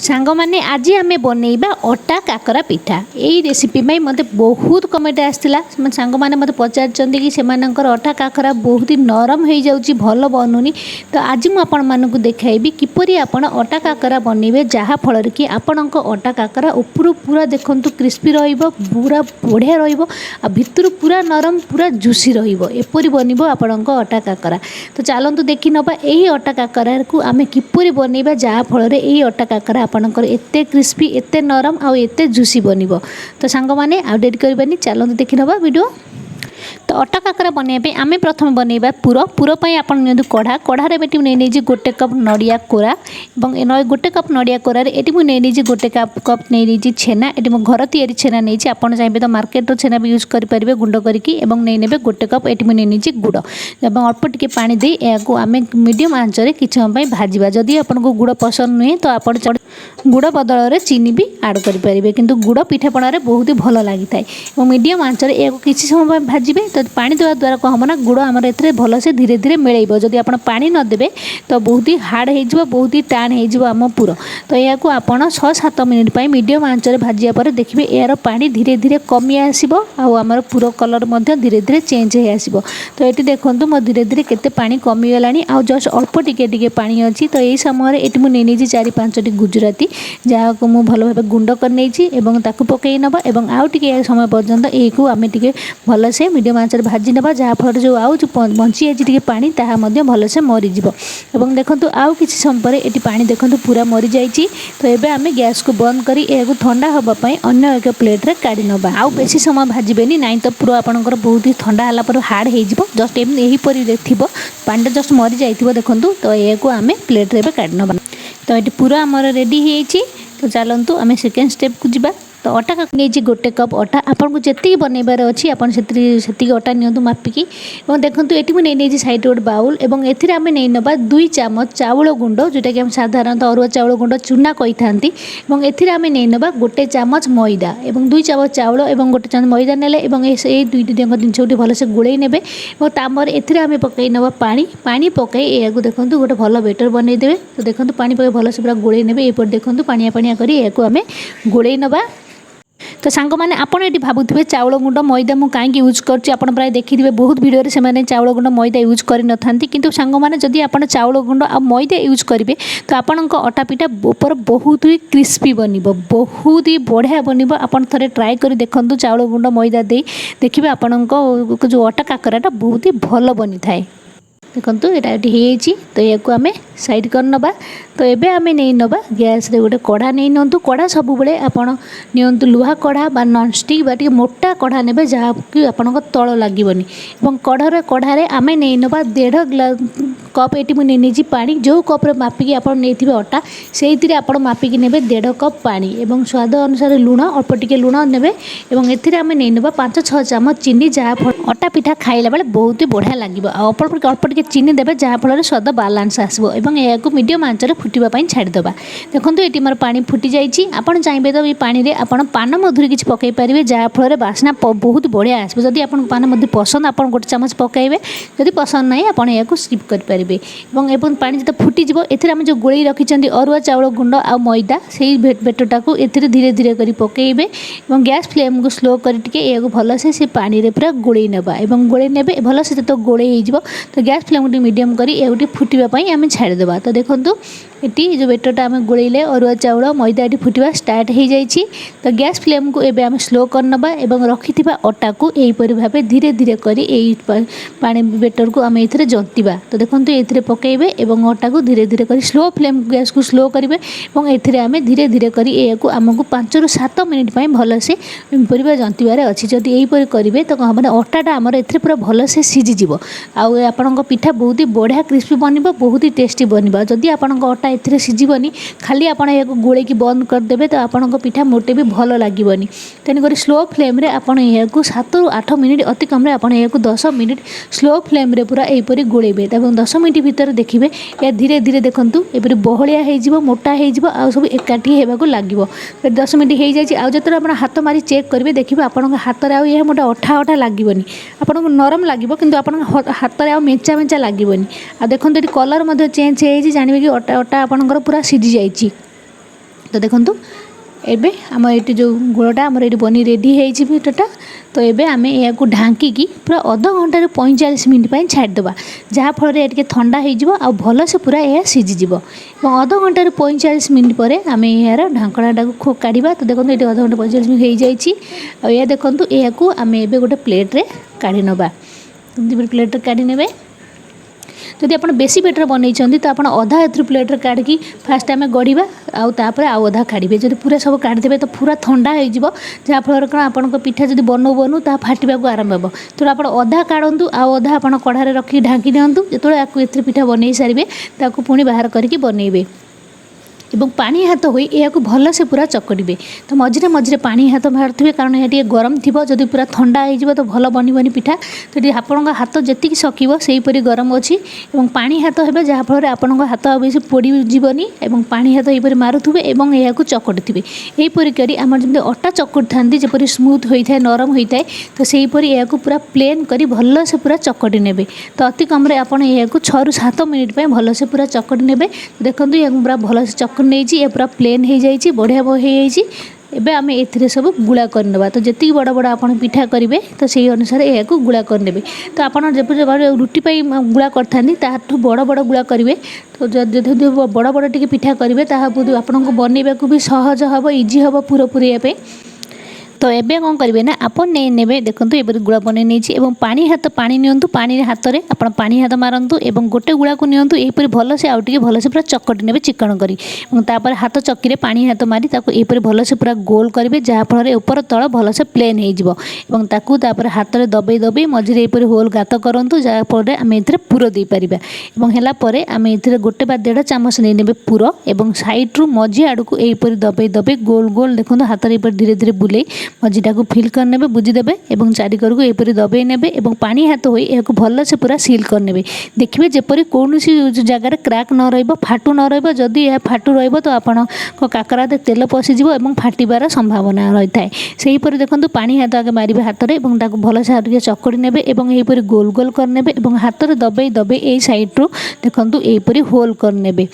सांग मैंने आज आम बनइबा अटा काकरा पिठा यही रेसिपी में मत बहुत कमेंट आसाला सांग मैंने मत पचार कि से अटा काकरा बहुत ही नरम हो जाऊँगी भल बनूनी। तो आज मुझे देखाइबी किपरि आपण अटा काकरा बनइबे जहाँफल कि आपण अटा काकरा ऊपर पूरा देखु क्रिस्पी पूरा बढ़िया भितर पूरा नरम पूरा जुसी रहीपरी बनब आपण अटा काकरा। तो चलतु देखी नवा यही अटा काकरा को आम किपरि बनइबा जहाँफल यही अटा काकरा आपणकर एते क्रिस्पी एते नरम आउ एते जुसी बनिबो। तो सांग माने आ डेट करबानी चलतु देखि नबा वीडियो। तो अटा काकरा बनवाई आम प्रथम बनइबा पुर आप कढ़ा कढ़ारे बेटी नहीं गोटे कप नड़िया कोरा और गोटे कप नड़िया कोरार ये मुझे गोटे कप नहीं छेना ये मो घर तैयारी छेना नहीं आपड़ चाहिए तो मार्केट छेना भी यूज करेंगे गुंड करके नहीं गोटे कप ये मुझे गुड़ और अल्प टिके पानी दे या आम मीडियम आंचरे कि समय भाजवा जदि आपको गुड़ पसंद नुहे तो आप गुड़ बदल में चीनी भी आड करेंगे किंतु गुड़ पिठापणारे बहुत ही भल लगी था मीडियम आंचरे या किसी समय भाजबे। तो पानी देवा द्वारा कौन हम ना गुड़ आमर ए भल से धीरे धीरे मिलेब जदि आप पानी नदेवे तो बहुत ही हार्ड हो बहुत ही टाण हो पुर। तो यह आप 6-7 मिनिट मीडियम आंचरे भाजिया पर देखिए यार पानी धीरे धीरे कमी आसो आमर पुर कलर धीरे धीरे चेंज हो आसो। तो ये देखूँ मो धीरे धीरे केते पानी कमीगला आ जस्ट अल्प टिके पानी अच्छी। तो यही समय ये मुझे 4-5टी गुजराती जहाँ को मुझे भल भाव गुंड कर पकई नवा आउ टे समय पर्यंत यू आम टे भल से मीडियम आंचर भाजी नवा जहाँफल जो आउ बंची है पानी ताहा भल से मरीज। देखो आउ किसी समय पर ये पानी देखो पूरा मरी जाइए। तो ये आम गैस को बंद कर ठंडा हाँपाई अन्य एक प्लेट्रे काढ़ी नवा आउ बेसी समय भाजबेनी नाई तो पूरा आपंकर बहुत ही ठंडा है हार्ड हो जस्ट एमती थी पानी जस्ट मरी जाइए देखूँ। तो यह आम प्लेट्रे काढ़ी नवा। तो ये पूरा आमर रेडी हो। तो चलतु आम सेकेंड स्टेप को जीवा। तो अटा नहीं गोटे कप अटा आपको जी बनइबार अच्छी आपड़ी अटा नियंतु मापिकी देखो ये मुझे नहीं साइड गोटे बाउल और एम नहीं नवा 2 चामच चाउल गुंड जोटा कि साधारणतः अरुआ चाउल गुंड चूना कही था आम नहीं नवा गोटे चामच मैदा और 2 चामच चाउल और गोटे चामच मैदा नेले दुईटी जिनस भलसे गोले ने तापर एम पकई नवा पानी पकई या देखो गोटे भल बेटर बनईदे। तो देखो पानी पकई भलसे पूरा गोले ने ये देखो पानिया पानिया कर गोले नवा। तो सांग मैंने आपड़ ये भावुवे चाउल गुंड मैदा मुझे कहीं यूज कर प्राय देखिए बहुत भिडियो से चाउल गुंड मैदा यूज करना कि सांग मैंने जदि आप चाउल गुंड आ मैदा यूज करेंगे तो आपण अटा पिठा ऊपर बहुत ही क्रिस्पी बन बहुत ही बढ़िया बन आप थे ट्राए कर देखो चाउल गुंड मैदा दे देखिए आपण जो अटा काकराटा बहुत ही भल बनी थाए। देखो ये तो या आम साइड कर नवा। तो ये आम नहीं नवा गैस रे गोटे कढ़ा नहीं नियंतु कढ़ा सब बेले आपण नियंतु लुहा कढ़ा बा नॉनस्टिक बा मोटा कढ़ा ने जहाँ कि आपण तल लगनी कढ़ारे आम नहीं नवा 1.5 कप ये मुझे नहीं पानी जो कप्रे मापिकी आप अटा से आप मापिकी ने 1.5 कप पानी और स्वाद अनुसार लुण अल्प टिके लुण ने आम नहीं नवा 5-6 चामच चीनी जहाँफल अटा पिठा खाइला बेले बहुत ही बढ़िया लगे अल्प टिके चीनी देवे जहाँफल स्वाद बालांस आसो या मीडियम आंचर फुटापी छाड़ीदे। देखो ये मोर पानी फुटी जाइए आप चाहिए तो ये पानी में आप पान मधुरी किसी पकई पारे जहाँफल बास्ना बहुत बढ़िया आसो। जदि आप पान मधुरी पसंद आप गोटे चामच पकड़े जदि पसंद ना आप स्किप करेंगे। और पानी जो फुटीज एम जो गोली रखी अरुआ चाउल गुंड आ मैदा से बेटरटा को धीरे धीरे कर पकड़े और गैस फ्लेम को स्लो करके भल से पानी रे पूरा गोले नवा गोले ने भल से तो गोले हो तो गैस फ्लेम को मीडियम कर फुटापी आम छाड़ीदे। तो देखो ये जो बेटरटा आम गोले अरुआ चाउल मैदा ये फुटा स्टार्ट हो जाइए। तो गैस फ्लेम को एवं स्लो कर नवा रखि अटा को यहीपरि भाव धीरे धीरे कर पानी बेटर को आम ये जंतीबा। तो देखो ये पकड़े और अटा को धीरे धीरे कर स्लो फ्लेम गैस को स्लो करेंगे और ये आम धीरे धीरे कर आमको 5-7 मिनिट भल से पूरा जंतीबार अच्छी। जदि यहीपरि करेंगे तो कौन हम अटाटा आमर ए पूरा भल से सीझीज आपण पिठा बहुत ही बढ़िया क्रिस्पी बन बहुत ही टेस्टी बन। जदि आपण अटा ए सीझीबनी खाली आप गोले की बंद करदे तो आपण पिठा मोटे भी भल लगेनि। तेणुक स्लो फ्लेम आप 7-8 मिनिट अति कम आप 10 मिनिट स्लो फ्लेम पूरा यहीपरि गोलेबे 10 मिनिट भीतर देखिए या धीरे धीरे देखूँ एपरी बहलिया हो मोटा हो सब एकाठी होगा लगे 10 मिनिट हो जाए। आज जो आप हाथ मारी चेक करेंगे देखिए आप हाथ में यह मोटा अठा अठा लगेनि आपको नरम लगे कि आप हाथ में मेचा मेचा लगेनि। आ देखो ये कलर चेंज हो जानवे कि अटा अटा आपंकर पूरा सीझी जाइए। तो देखंतु एबे आम ये जो गुड़टा आम ये बनी रेडी होती पिठाटा। तो ये आम या ढांकी पूरा अध घंटे 45 मिनिट छाड़ीदे जहाँफल ये ठंडा हो भल से पूरा यह सीझीज अध घंटे 45 मिनिट पर आम यार ढाकणाटा को काढ़ा। तो देखो ये अध घंटे 45 मिनिट हो जाए या देखूँ या आम ए गोटे प्लेट्रे काढ़ी नवा प्लेट्रे काढ़ी ने। जदि आप बेसी बेटर बनई तो आप अधा ए प्लेट्रे काढ़ी फास्ट आम गढ़ा आउे आउ अधा काढ़े जब पूरा सब काढ़ीदेवे तो पूरा ठंडा हो जहाँफल कौन आप पिठा जब बनू बनू ता फाटवाक आरंभ हो। तो आप अधा काढ़ू आउ अधा आप कढ़ारे रखी ढांकी दिंतु जो ए पिठा बनई सारे पुणी बाहर करके बनइबे एवं पानी हाथ हो यह भल से पूरा चकड़े। तो मझे मझे पानी हाथ मारुवे कारण यह गरम थी जब पूरा ठंडा हो तो भल बन पिठा। तो ये आपण हाथ जी सकब सेहीपरि गरम अच्छी पानी हाथ हे जहाँफल आपण हाथ बेस पोड़ी जीवनी और पानी हाथ यहीपरि मारुवे और यह चकड़ी यहीपरि कर आम जमी अटा चकड़ी था जपरी स्मूथ होता है नरम होता है। तो सेहीपरि यह पूरा प्लेन कर भल से पूरा चकड़ी ने। तो अति कम आपड़ यह 6 ରୁ 7 मिनिट भल से पूरा चकड़ी ने। देखो यह पूरा भल से चकड़ी नहीं पूरा प्लेन हो जाए बढ़िया हो एबे आम ए सब गुड़ा करने। तो जी बड़ बड़ आप पिठा करेंगे तो से अनुसार यह गुड़ा करने। तो आपड़ जब रुटी गुड़ा करता बड़ बड़ गुड़ा करेंगे। तो जो बड़ बड़ टी पिठा करेंगे आपको बनइबा भी सहज हम इजी हम पूरा पूरे। तो एबे कौन करेंगे ना आप नहीं ने देखो ये गुड़ा बन नहीं पानी हाथ पानी नियंतु पानी हाथ में आप पानी हाथ मारतु और गोटे गुड़ा को नियंतु यहीपरि भल से आउ भल से पूरा चकटी ने चिकन करी तापर हाथ चक्की पानी हाथ मारी यहीपरि भल से पूरा गोल करेंगे जहाँफल ऊपर तल भल से प्लेन होपर हाथ में दबे दबे मझे यहीपरि होल गात करूँ जहाँफल आम ए पुर दे पारा आम ए गोटे बा 1.5 चामच नहीं ने पुर और सैड्रु मझी आड़ को यहीपरि दबे दबे गोल गोल देखो हाथ में धीरे धीरे बुले मझीटा को फिल करने बुझीदेवे और चारिकर को यहीपरि दबे ने पानी हाथ हो यह भल से पूरा सील करने। देखिए जपरी कौन जगार क्रैक न फाटू न रही यह फाटू तो आपण काकरा तेल पशिज और फाटबार संभावना रही है। सेहीपरि देखो पानी हाथ आगे मारे हाथ में भल से चकड़ी ने यहीपरि गोल गोल करने और हाथ में दबे दबे यही सैड्रु देखो यहीपरि होल करने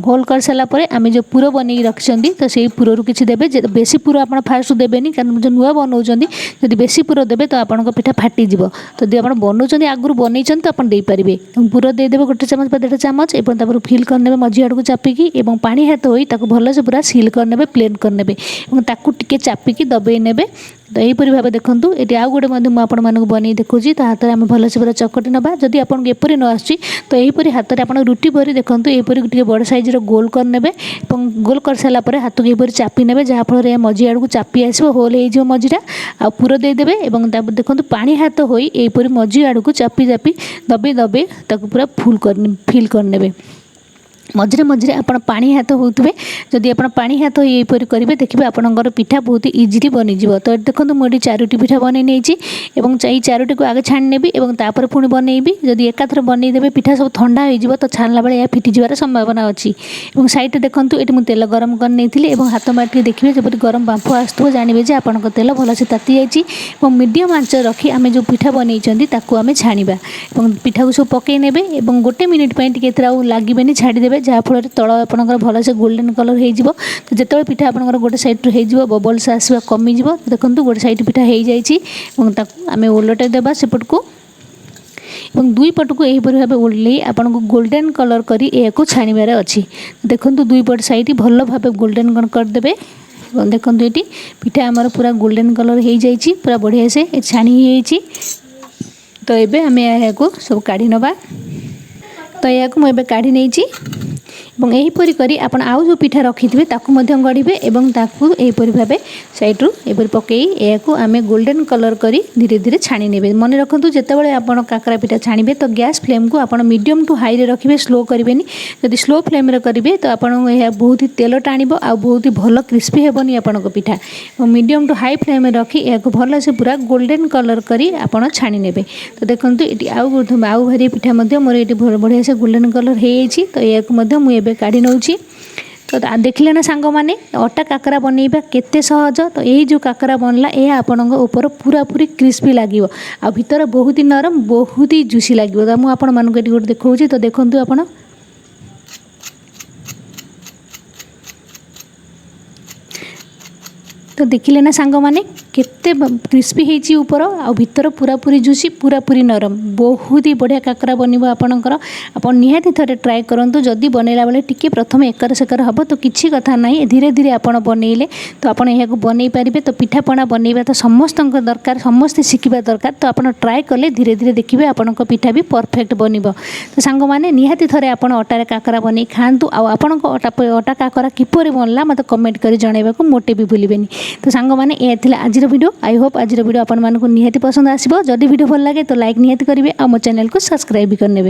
होल कर सारापर आम जो पुर बन रखी तो से पुरु किसी देवे बेसी पुर आप फास्ट देवेनि कारण जो नुआ बनाऊँ जब बेसी पुर देवे तो आपंक पिठा फाटिज। तो जब आप बनाऊँ आगुरी बनई तो आप देपारे पुर देदेवे 1 चामच 1.5 चामच और फिल करने मझी आड़ को चापिकी पानी हाथ हो भल से पूरा सील करने प्लेन करने टे चापिकी दबे ने। तो यहीपरि भाव देखूँ ये आउ गोटे मुझे बन देखुची तो हाथ में आम भल से पूरा चकटी ना जदि आपको एपरी न आसुची तो यहीपरि हाथ में आप रुटी भरी देखूँ यहीपरि टे बड़ साइज गोल करने गोल कर सारापर हाथ को यहीपरि चापी ने जहाँफल मझी आड़ को चापी आसो होल हो मझीटा आ पुर देदेवे और देखो पानी हाथ हो यहीपरि मझी आड़ को चापी चापी दबे दबे पूरा फिल करने मझे मझे आप पानी हाथ होते जदि आप पानी हाथ यहीपरि करेंगे देखिए आपंकर पिठा बहुत इजिली बनीज। तो देखो मुझे 4टी पिठा बनई नहीं 4टी को आगे छाणीनेबी और पुणी बनईबी जदि एकाथर बनईदेवे पिठा सब ठंडा हो तो छाणला बेले यह फिटिजार संभावना अच्छी। और साइड देखो ये मुझे तेल गरम कर हाथ मार देखिए जब गरम बांफ आसो जानवे आपंक तेल भल से ताती जाइए मीडियम आंच रखी आम जो पिठा बनई आम छाणा पिठा को सब पकई ने गोटे मिनिट लगे छाड़ीदेवे जहाँफल तल आपंकर भल से गोल्डन कलर हो। तो जिते पिठा आपंकर गोटे सैड्रु हो बबल्स आसवा कमिज देखो गोटे सैड पिठा हो जाए आम ओलटे देवा सेपट को दुई पट को यहीपरि भाव ओल्ले आपन को गोल्डन कलर करी यह छाणीबार अच्छी। देखो दुई पट साइड भल भाव गोल्डन करदे देखो ये पिठा आमर पूरा गोल्डन कलर हो जाए पूरा बढ़िया से छाणी हो। तो ये आम यहाँ सब काढ़ी नवा। तो यह मुझे काढ़ी नहीं यहीपरि करी आपण आउ जो पिठा रखिथे गढ़े और यहीपरि भाव सैड्रु यहीपरि पकई यह आम गोल्डन कलर करी धीरे धीरे छाणी ने। मन रखु जितेबाला आप काकरा पिठा छाणीबे तो गैस फ्लेम को आप मीडियम टू हाई रखिए स्लो करेंगे। जब स्लो फ्लेम करेंगे तो आप बहुत ही तेल टाणब आ बहुत ही भल क्रिस्पी हेबनी आपण पिठा मीडियम टू हाई फ्लेम रखी यह भल से पूरा गोल्डन कलर करी आप छाणी ने। तो देखो ये आउ भारी पिठा मोर ये बढ़िया से गोल्डन कलर हो तो यह मुझे काढ़ी नौ। तो देखिले ना सांग माने अटा काकरा बनइबा केते सहज। तो यही जो काकरा बनला यह आपण ऊपर पूरा पूरी क्रिस्पी लगे आ भीतर बहुत ही नरम बहुत ही जुसी लगे। तो मुझे आपण मानक गोटे देखा। तो देखो आपण तो देखिले ना सांग मैंने केते क्रिस्पी होती ऊपर आ भीतर पूरा पूरी जुसी पूरा पूरी नरम बहुत ही बढ़िया काकरा बनब आपणकर आप निहाती थे ट्राए करूँ जदि बनैला बेले टी प्रथम एकर सेकर हम तो किसी कथा ना धीरे धीरे आप बनइले तो आप बनई पारे तो पिठापणा बनइबा तो समस्त दरकार समस्ते शिखा दरकार तो आप ट्राए कले धीरे धीरे देखिए आपण पिठा भी परफेक्ट बनब तो सांग मैंने निहाती थे आप अटार काकरा बनई खातु आपण अटा काकरा किपर बनला मत कमेंट कर जनइबा मोटे भी भूलें तो सांग मैंने यह आज वीडियो आई होप आज वीडियो आपण निहाती पसंद आसो जदि वीडियो भल लगे तो लाइक निहाती करेंगे और मो चैनल को सब्सक्राइब भी करने।